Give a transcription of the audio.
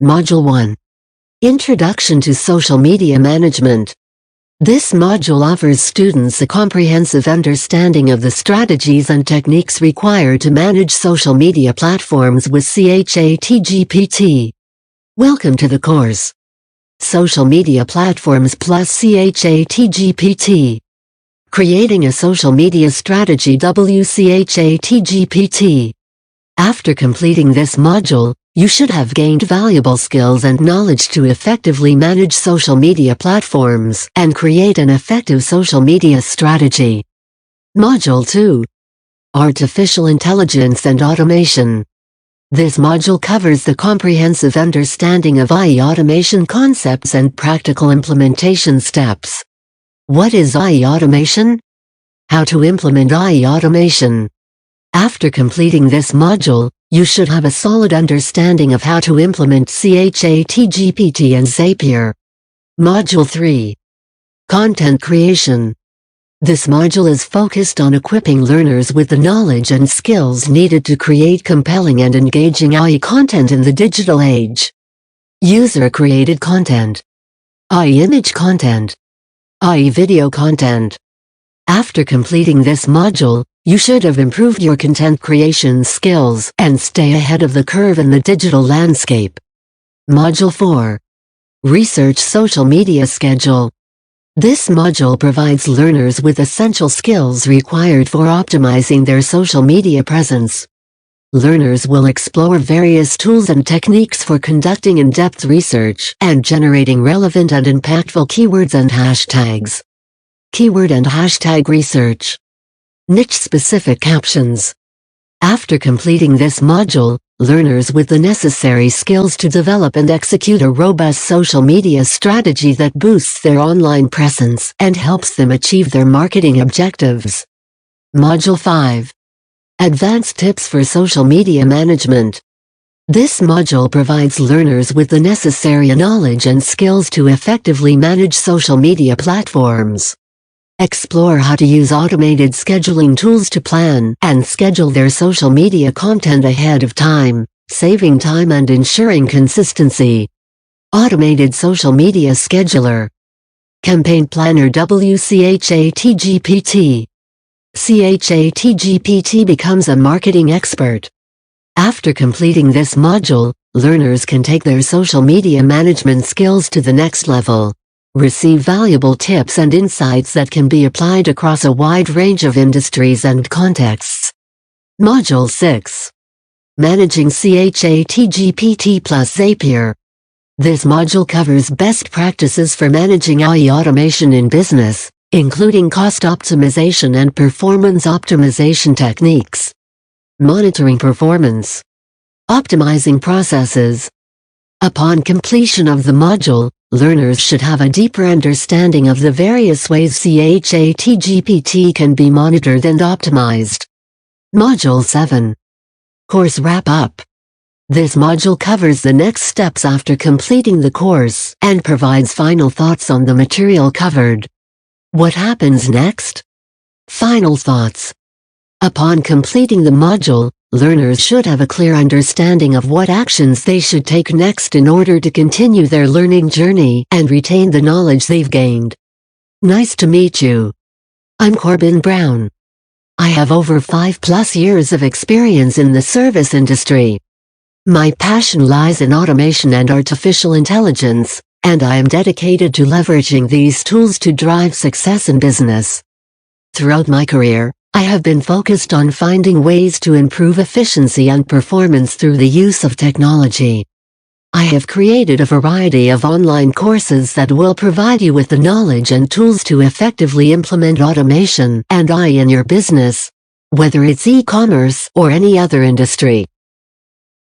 Module 1. Introduction to Social Media Management. This module offers students a comprehensive understanding of the strategies and techniques required to manage social media platforms with ChatGPT. Welcome to the course. Social Media Platforms plus ChatGPT. Creating a Social Media Strategy ChatGPT. After completing this module, you should have gained valuable skills and knowledge to effectively manage social media platforms and create an effective social media strategy. Module 2. Artificial Intelligence and Automation. This module covers the comprehensive understanding of AI automation concepts and practical implementation steps. What is AI automation? How to implement AI automation. After completing this module, you should have a solid understanding of how to implement ChatGPT and Zapier. Module 3. Content Creation. This module is focused on equipping learners with the knowledge and skills needed to create compelling and engaging AI content in the digital age. User-created content. AI image content. AI video content. After completing this module, you should have improved your content creation skills and stay ahead of the curve in the digital landscape. Module 4. Research Social Media Schedule. This module provides learners with essential skills required for optimizing their social media presence. Learners will explore various tools and techniques for conducting in-depth research and generating relevant and impactful keywords and hashtags. Keyword and hashtag research. Niche-specific captions. After completing this module, learners with the necessary skills to develop and execute a robust social media strategy that boosts their online presence and helps them achieve their marketing objectives. Module 5. Advanced Tips for Social Media Management. This module provides learners with the necessary knowledge and skills to effectively manage social media platforms. Explore how to use automated scheduling tools to plan and schedule their social media content ahead of time, saving time and ensuring consistency. Automated Social Media Scheduler. Campaign Planner ChatGPT. ChatGPT becomes a marketing expert. After completing this module, learners can take their social media management skills to the next level. Receive valuable tips and insights that can be applied across a wide range of industries and contexts. Module 6. Managing ChatGPT plus Zapier. This module covers best practices for managing AI automation in business, including cost optimization and performance optimization techniques. Monitoring performance. Optimizing processes. Upon completion of the module, learners should have a deeper understanding of the various ways ChatGPT can be monitored and optimized. Module 7. Course Wrap-Up. This module covers the next steps after completing the course and provides final thoughts on the material covered. What happens next? Final thoughts. Upon completing the module, learners should have a clear understanding of what actions they should take next in order to continue their learning journey and retain the knowledge they've gained. Nice to meet you. I'm Corbin Brown. I have over 5+ years of experience in the service industry. My passion lies in automation and artificial intelligence, and I am dedicated to leveraging these tools to drive success in business. Throughout my career, I have been focused on finding ways to improve efficiency and performance through the use of technology. I have created a variety of online courses that will provide you with the knowledge and tools to effectively implement automation and AI in your business, whether it's e-commerce or any other industry.